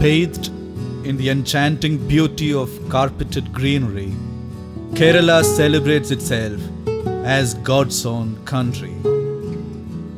Bathed in the enchanting beauty of carpeted greenery, Kerala celebrates itself as God's own country.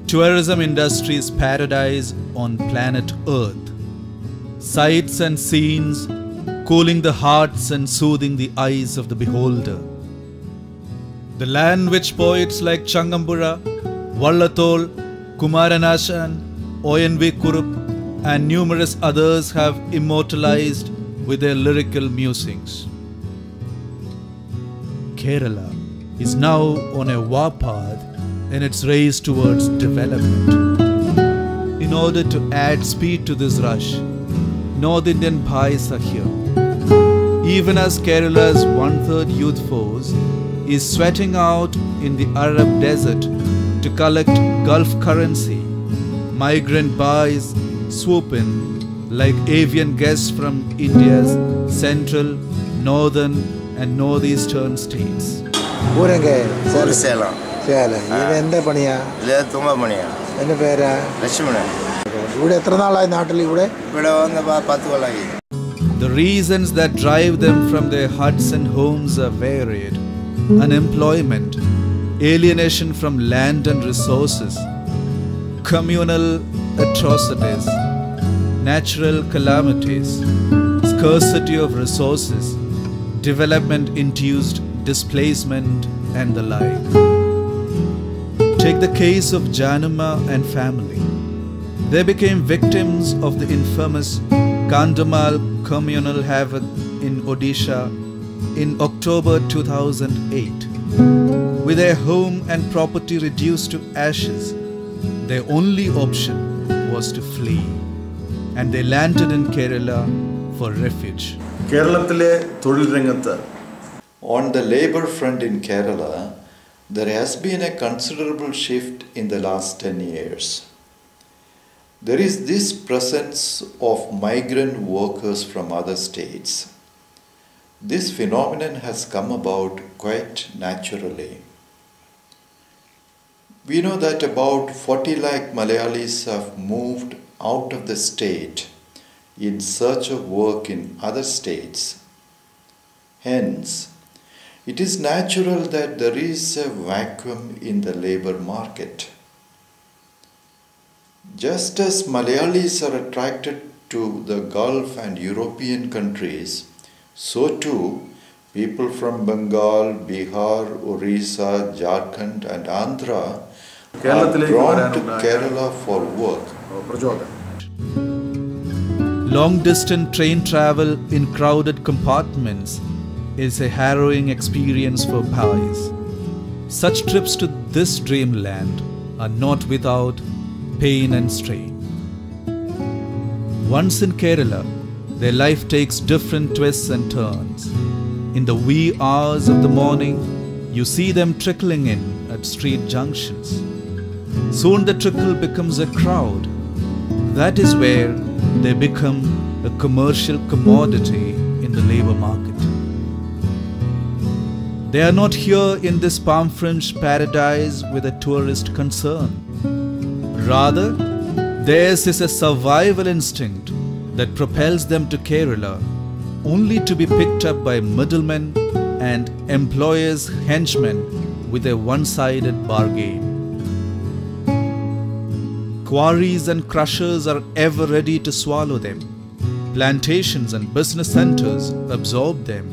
Tourism industry's paradise on planet Earth. Sights and scenes cooling the hearts and soothing the eyes of the beholder. The land which poets like Changambura, Vallathol, Kumaranashan, O.N.V. Kurup and numerous others have immortalized with their lyrical musings. Kerala is now on a warpath in its race towards development. In order to add speed to this rush, North Indian bhais are here. Even as Kerala's one-third youth force is sweating out in the Arab desert to collect Gulf currency, migrant bhais swoop in like avian guests from India's central, northern and northeastern states. The reasons that drive them from their huts and homes are varied. Unemployment, alienation from land and resources, communal atrocities, natural calamities, scarcity of resources, development-induced displacement and the like. Take the case of Januma and family. They became victims of the infamous Kandamal communal havoc in Odisha in October 2008. With their home and property reduced to ashes, their only option was to flee, and they landed in Kerala for refuge. On the labour front in Kerala, there has been a considerable shift in the last 10 years. There is this presence of migrant workers from other states. This phenomenon has come about quite naturally. We know that about 40 lakh Malayalis have moved out of the state in search of work in other states. Hence, it is natural that there is a vacuum in the labour market. Just as Malayalis are attracted to the Gulf and European countries, so too people from Bengal, Bihar, Orissa, Jharkhand and Andhra are drawn to Kerala for work. Long-distance train travel in crowded compartments is a harrowing experience for bhais. Such trips to this dreamland are not without pain and strain. Once in Kerala, their life takes different twists and turns. In the wee hours of the morning, you see them trickling in at street junctions. Soon the trickle becomes a crowd. That is where they become a commercial commodity in the labour market. They are not here in this palm-fringed paradise with a tourist concern. Rather, theirs is a survival instinct that propels them to Kerala only to be picked up by middlemen and employers' henchmen with a one-sided bargain. Quarries and crushers are ever ready to swallow them. Plantations and business centers absorb them.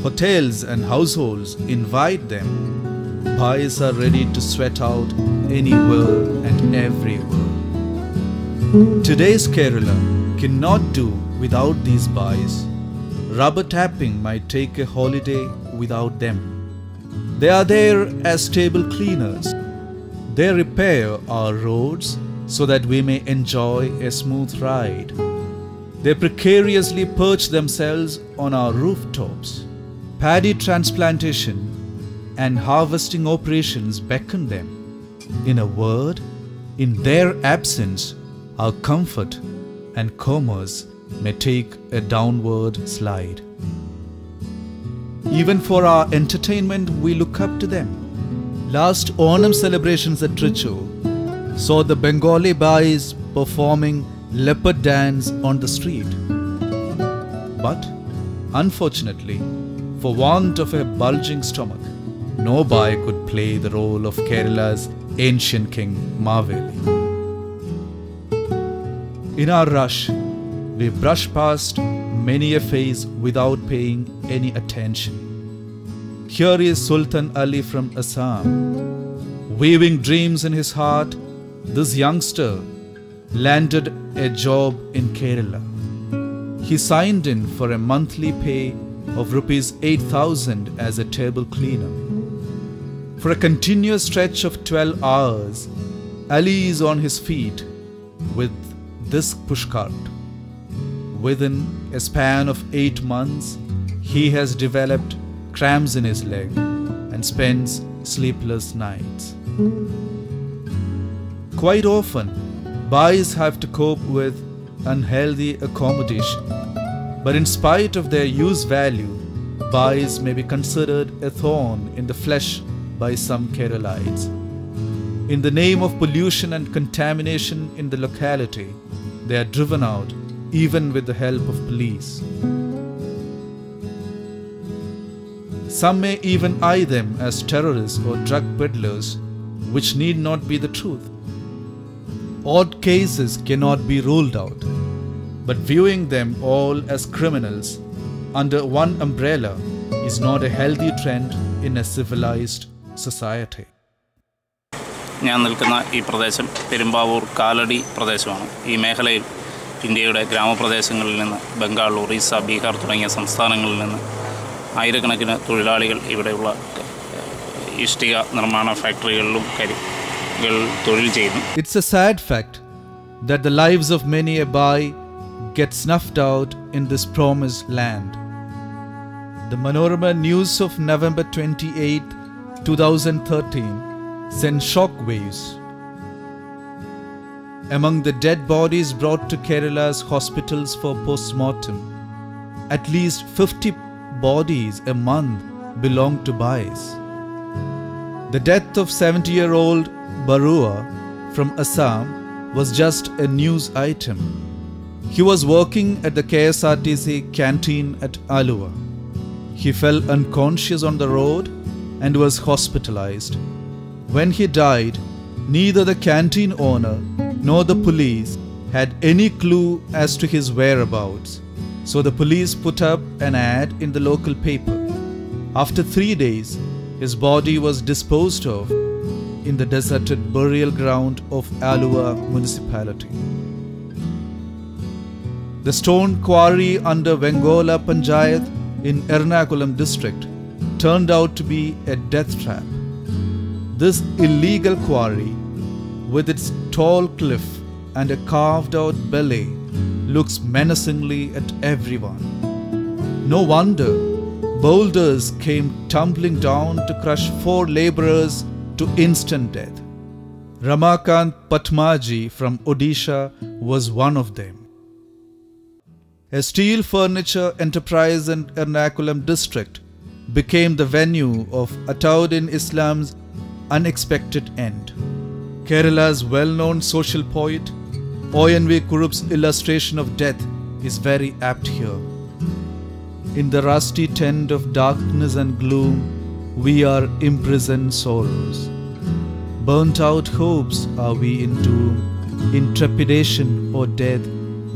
Hotels and households invite them. Bhais are ready to sweat out anywhere and everywhere. Today's Kerala cannot do without these bhais. Rubber tapping might take a holiday without them. They are there as table cleaners. They repair our roads so that we may enjoy a smooth ride. They precariously perch themselves on our rooftops. Paddy transplantation and harvesting operations beckon them. In a word, in their absence, our comfort and commerce may take a downward slide. Even for our entertainment, we look up to them. Last Onam celebrations at Trichy saw the Bengali bhais performing leopard dance on the street. But, unfortunately, for want of a bulging stomach, no boy could play the role of Kerala's ancient king Maveli. In our rush, we brush past many a face without paying any attention. Here is Sultan Ali from Assam. Weaving dreams in his heart, this youngster landed a job in Kerala. He signed in for a monthly pay of rupees 8,000 as a table cleaner. For a continuous stretch of 12 hours, Ali is on his feet with this pushcart. Within a span of 8 months, he has developed cramps in his leg and spends sleepless nights. Quite often, boys have to cope with unhealthy accommodation. But in spite of their use value, boys may be considered a thorn in the flesh by some Keralites. In the name of pollution and contamination in the locality, they are driven out even with the help of police. Some may even eye them as terrorists or drug peddlers, which need not be the truth. Odd cases cannot be ruled out, but viewing them all as criminals under one umbrella is not a healthy trend in a civilized society. ഞാൻ നിൽക്കുന്ന ഈ പ്രദേശം പെരുമ്പാവൂർ കാലടി പ്രദേശമാണ്. ഈ മേഖലയിൽ ഇന്ത്യയുടെ ഗ്രാമപ്രദേശങ്ങളിൽ നിന്ന് ബംഗാൾ, ഒറീസ, ബീഹാർ തുടങ്ങിയ സംസ്ഥാനങ്ങളിൽ നിന്ന് ആയിരക്കണക്കിന് തൊഴിലാളികൾ ഇവിടെയുള്ള ഇഷ്ടിക നിർമ്മാണ ഫാക്ടറികളിലും തൊഴിൽ ചെയ്യുന്നു. It's a sad fact that the lives of many a boy get snuffed out in this promised land. The Manorama news of November 28, 2013 sent shockwaves. Among the dead bodies brought to Kerala's hospitals for post-mortem, at least 50 bodies a month belong to boys. The death of 70-year-old Barua from Assam was just a news item. He was working at the KSRTC canteen at Alua. He fell unconscious on the road and was hospitalized. When he died, neither the canteen owner nor the police had any clue as to his whereabouts, so the police put up an ad in the local paper. After 3 days, his body was disposed of in the deserted burial ground of Alua municipality. The stone quarry under Vengola Panchayat in Ernakulam district turned out to be a death trap. This illegal quarry, with its tall cliff and a carved out belly, looks menacingly at everyone. No wonder boulders came tumbling down to crush 4 laborers to instant death. Ramakant Patmaji from Odisha was one of them. A steel furniture enterprise in Ernakulam district became the venue of Ataudin Islam's unexpected end. Kerala's well-known social poet, O.N.V. Kurup's illustration of death is very apt here. In the rusty tent of darkness and gloom, we are imprisoned sorrows. Burnt out hopes are we in doom. In trepidation or death,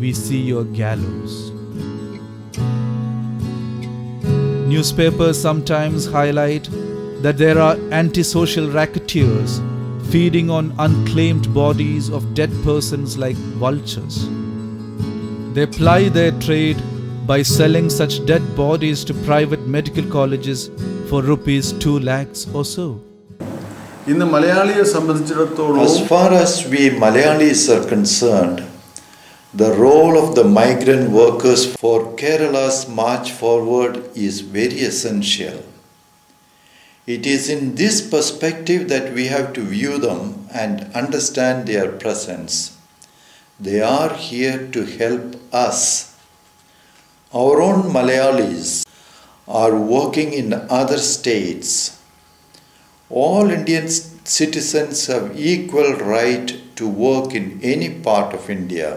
we see your gallows. Newspapers sometimes highlight that there are antisocial racketeers feeding on unclaimed bodies of dead persons like vultures. They ply their trade by selling such dead bodies to private medical colleges for rupees 2 lakhs or so. As far as we Malayalis are concerned, the role of the migrant workers for Kerala's march forward is very essential. It is in this perspective that we have to view them and understand their presence. They are here to help us. Our own Malayalis are working in other states. All Indian citizens have equal right to work in any part of India.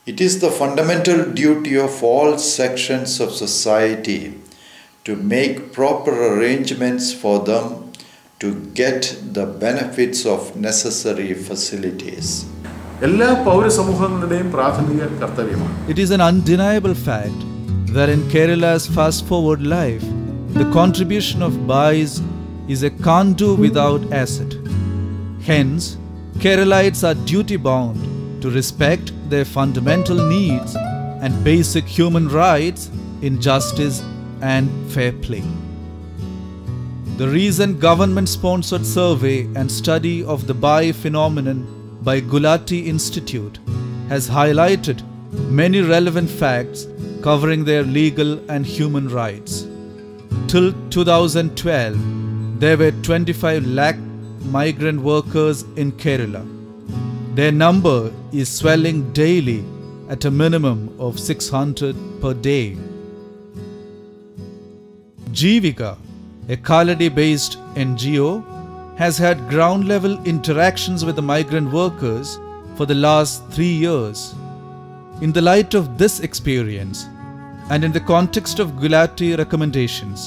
It is the fundamental duty of all sections of society to make proper arrangements for them to get the benefits of necessary facilities. എല്ലാ പൗരസമൂഹങ്ങളുടെയും പ്രാഥമിക കർത്തവ്യമാണ്. It is an undeniable fact that in Kerala's fast-forward life, the contribution of BAIs is a can't do without asset. Hence, Keralites are duty-bound to respect their fundamental needs and basic human rights in justice and fair play. The recent government-sponsored survey and study of the BAI phenomenon by Gulati Institute has highlighted many relevant facts covering their legal and human rights. Till 2012, there were 25 lakh migrant workers in Kerala. Their number is swelling daily at a minimum of 600 per day. Jeevika, a Kaladi-based NGO, has had ground-level interactions with the migrant workers for the last 3 years. In the light of this experience, and in the context of Gulati recommendations,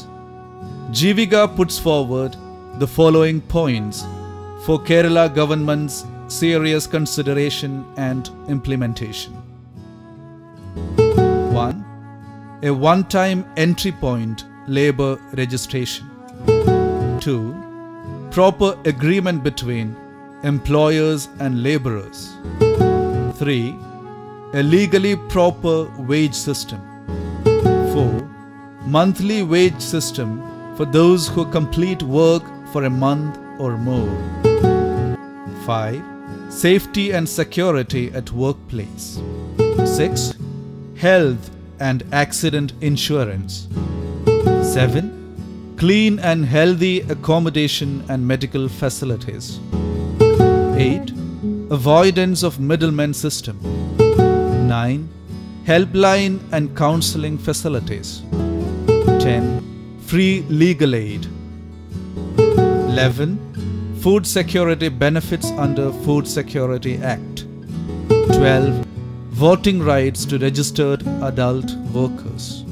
Jeevika puts forward the following points for Kerala government's serious consideration and implementation. 1. A one-time entry point labor registration. 2. Proper agreement between employers and laborers. 3. A legally proper wage system. 4. Monthly wage system for those who complete work for a month or more. 5. Safety and security at workplace. 6. Health and accident insurance. 7. Clean and healthy accommodation and medical facilities. 8. Avoidance of middleman system. 9. Helpline and counseling facilities. 10. Free legal aid. 11. Food security benefits under Food Security Act. 12. Voting rights to registered adult workers.